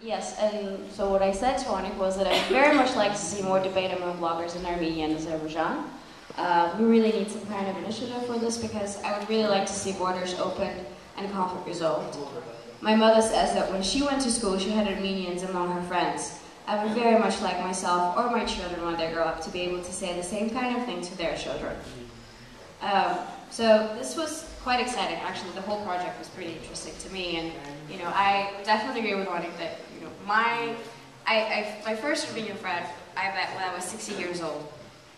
Yes, and so what I said to Onnik was that I would very much like to see more debate among bloggers in Armenia and Azerbaijan. We really need some kind of initiative for this because I would really like to see borders opened and conflict resolved. My mother says that when she went to school, she had Armenians among her friends. I would very much like myself or my children when they grow up to be able to say the same kind of thing to their children. So this was quite exciting. Actually, the whole project was pretty interesting to me, and I definitely agree with Onnik that my first Armenian friend I met when I was 60 years old,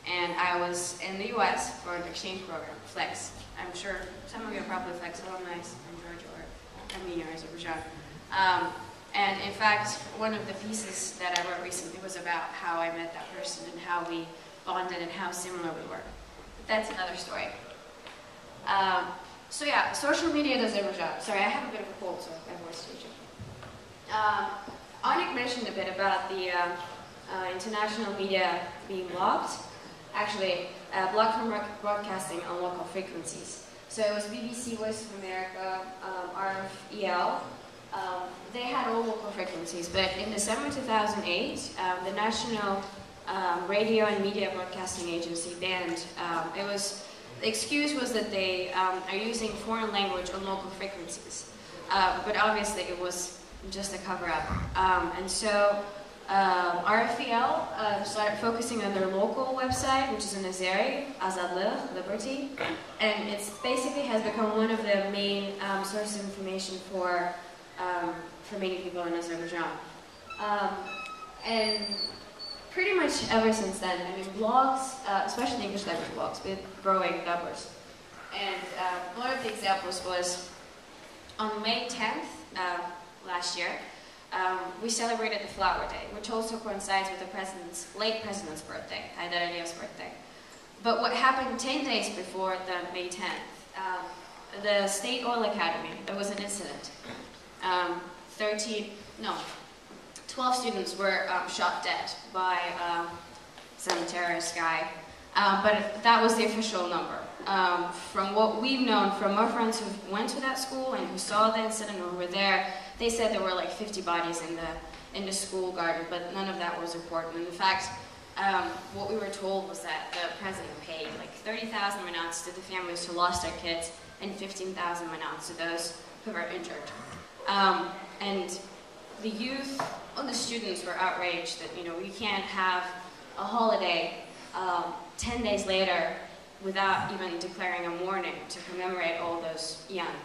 and I was in the U.S. for an exchange program, Flex. I'm sure some of you are probably Flex alumni in Georgia or Armenia or Azerbaijan. And in fact, one of the pieces that I wrote recently was about how I met that person and how we bonded and how similar we were. But that's another story. So yeah, social media in Azerbaijan. Sorry, I have a bit of a cold, so my voice is changing. Onnik mentioned a bit about the international media being blocked. Actually, blocked from broadcasting on local frequencies. So it was BBC, Voice of America, RFEL. They had all local frequencies, but in December 2008, the National Radio and Media Broadcasting Agency banned. The excuse was that they are using foreign language on local frequencies, but obviously it was just a cover-up. And so RFEL started focusing on their local website, which is in Azeri, Azadlıq, Liberty, and it basically has become one of the main sources of information for many people in Azerbaijan. And pretty much ever since then, I mean, blogs, especially English language blogs, with growing numbers. And one of the examples was on May 10th last year, we celebrated the Flower Day, which also coincides with the late president's birthday, Haydar Aliyev's birthday. But what happened 10 days before the May 10th, the State Oil Academy, there was an incident. 12 students were shot dead by some terrorist guy, but that was the official number. From what we've known from our friends who went to that school and who saw the incident or who were there, they said there were like 50 bodies in the school garden, but none of that was important. In fact, what we were told was that the president paid like 30,000 manats to the families who lost their kids and 15,000 manats to those who were injured. And the youth, the students were outraged that, we can't have a holiday 10 days later without even declaring a mourning to commemorate all those young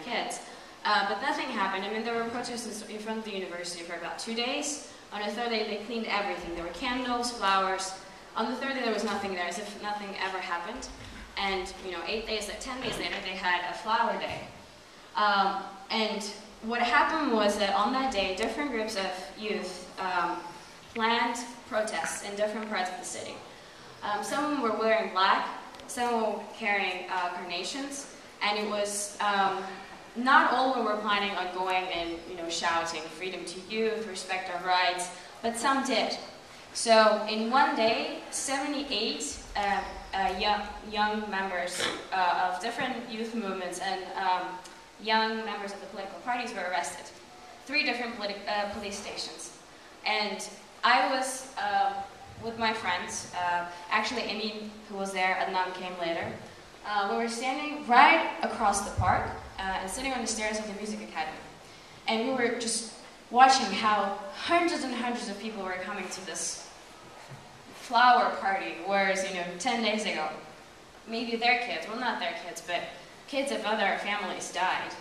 kids. But nothing happened. I mean, there were protests in front of the university for about 2 days. On the third day, they cleaned everything. There were candles, flowers. On the third day, there was nothing there, as if nothing ever happened. And, 10 days later, they had a flower day. And what happened was that on that day, different groups of youth planned protests in different parts of the city. Some of them were wearing black, some were carrying carnations, and it was not all of them were planning on going and shouting freedom to youth, respect our rights, but some did. So in one day, 78 young members of different youth movements and young members of the political parties were arrested. 3 different police stations. And I was with my friends, actually Amy, who was there, Adnan came later. We were standing right across the park and sitting on the stairs of the music academy. And we were just watching how hundreds and hundreds of people were coming to this flower party, whereas, 10 days ago, maybe their kids, well not their kids, but kids of other families died.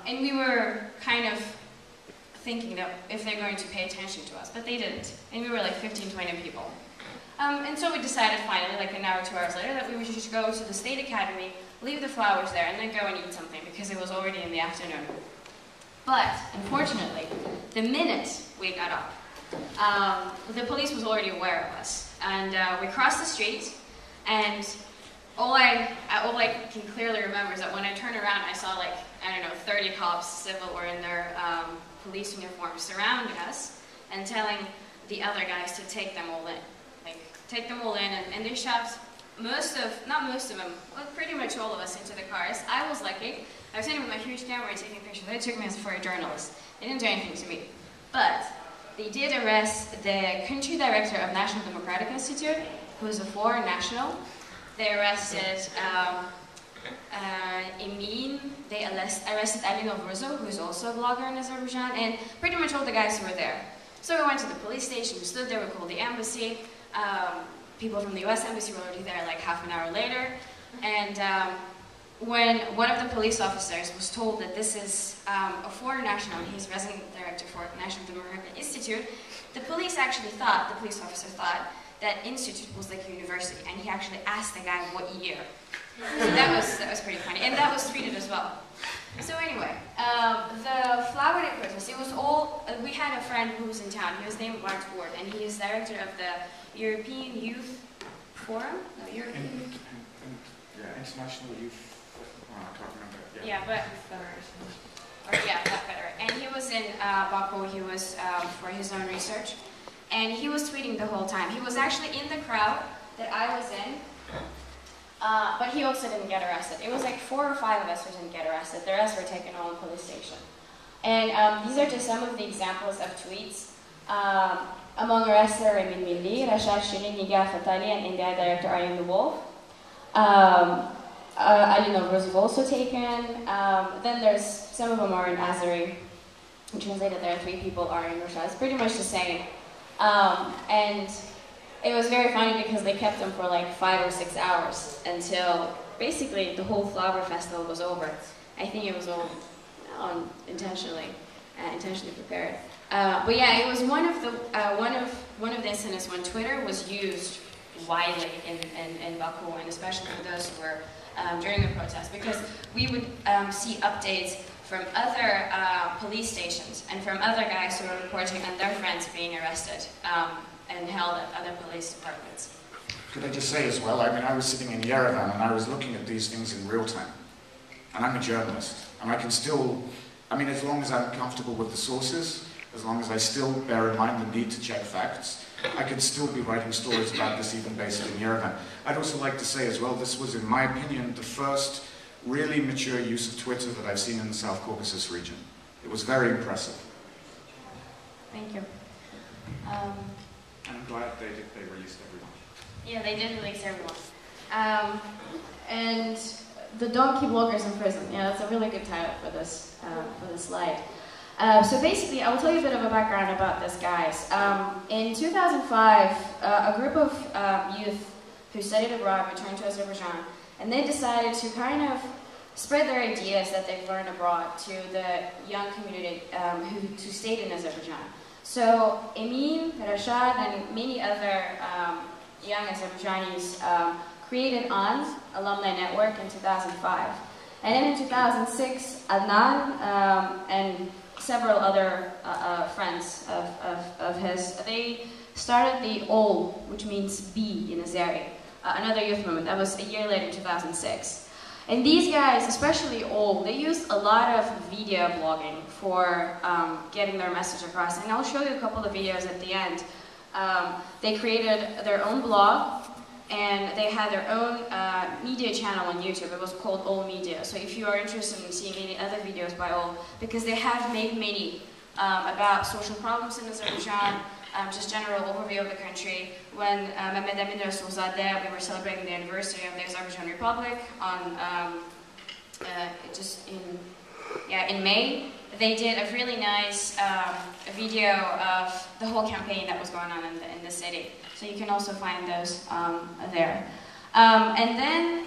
And we were kind of thinking that if they're going to pay attention to us, but they didn't. And we were like 15, 20 people. And so we decided finally, like an hour, 2 hours later, that we would just go to the State Academy, leave the flowers there, and then go and eat something, because it was already in the afternoon. But, unfortunately, the minute we got up, the police was already aware of us. And we crossed the street, and all I can clearly remember is that when I turned around, I saw 30 cops, civil, or in their police uniforms surrounding us and telling the other guys to take them all in. Take them all in, and they shoved not most of them, well, pretty much all of us into the cars. I was lucky I was sitting with my huge camera taking pictures. They took me as for a journalist. They didn't do anything to me. But they did arrest the country director of National Democratic Institute, who is a foreign national. They arrested Emin. They arrested Alina Vruzov, who is also a blogger in Azerbaijan, and pretty much all the guys who were there. So we went to the police station, we stood there, we called the embassy. People from the US embassy were already there like half an hour later. And when one of the police officers was told that this is a foreign national, and he's resident director for National Democratic Institute, the police officer thought that institute was like a university, and he actually asked the guy what year. So that was pretty funny, and that was tweeted as well. So anyway, the Flower Day protest, it was all, we had a friend who was in town. He was named Mark Ward, and he is director of the European Youth Forum? No, European... International Youth... I can't remember. Yeah, but... that better. And he was in Baku, he was for his own research. And he was tweeting the whole time. He was actually in the crowd that I was in, but he also didn't get arrested. It was like 4 or 5 of us who didn't get arrested. The rest were taken all in police station. And these are just some of the examples of tweets. Among arrested are Emin Milli, Rashad Shirin, Nigar Fatali, and India director Aryan the Wolf. Alina Vruzov also taken. Then there's, some of them are in Azeri. In translated, there are 3 people are in Russia. It's pretty much the same. And it was very funny because they kept them for like 5 or 6 hours until basically the whole flower festival was over. I think it was all intentionally prepared. But yeah, it was one of the incidents when Twitter was used widely in Baku, and especially for those who were during the protest, because we would see updates from other police stations and from other guys who were reporting on their friends being arrested and held at other police departments. Could I just say as well, I mean, I was sitting in Yerevan and I was looking at these things in real time. And I'm a journalist, and I can still, I mean, as long as I'm comfortable with the sources, as long as I still bear in mind the need to check facts, I could still be writing stories about this even based in Yerevan. I'd also like to say as well, this was, in my opinion, the first really mature use of Twitter that I've seen in the South Caucasus region. It was very impressive. Thank you. And I'm glad they released everyone. Yeah, they did release everyone. And the donkey bloggers in prison. Yeah, that's a really good title for this slide. So basically, I will tell you a bit of a background about this, guys. In 2005, a group of youth who studied abroad returned to Azerbaijan, and they decided to kind of spread their ideas that they've learned abroad to the young community who stayed in Azerbaijan. So Emin, Rashad, and many other young Azerbaijanis created ANZ, Alumni Network, in 2005. And then in 2006, Adnan and several other friends of his, they started the OL, which means bee in Azeri, another youth movement. That was a year later, in 2006. And these guys, especially OL, they used a lot of video blogging for getting their message across. And I'll show you a couple of videos at the end. They created their own blog, and they had their own media channel on YouTube. It was called All Media. So if you are interested in seeing any other videos by All, because they have made many about social problems in Azerbaijan, just general overview of the country. When Mehmed Emin Rasulzadeh, we were celebrating the anniversary of the Azerbaijan Republic on in May. They did a really nice video of the whole campaign that was going on in the city. So you can also find those there. And then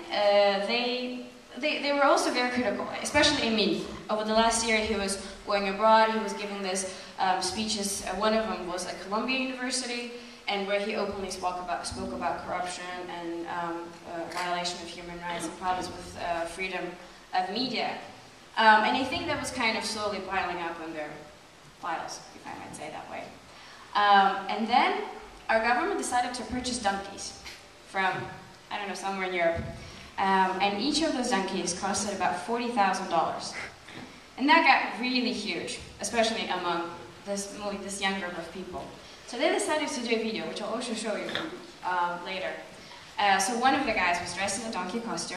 they were also very critical, especially Emin. Over the last year, he was going abroad. He was giving these speeches. One of them was at Columbia University, and where he openly spoke about corruption and violation of human rights and problems with freedom of media. And I think that was kind of slowly piling up on their files, if I might say that way. And then our government decided to purchase donkeys from, I don't know, somewhere in Europe. And each of those donkeys costed about $40,000. And that got really huge, especially among this young group of people. So they decided to do a video, which I'll also show you later. So one of the guys was dressed in a donkey costume.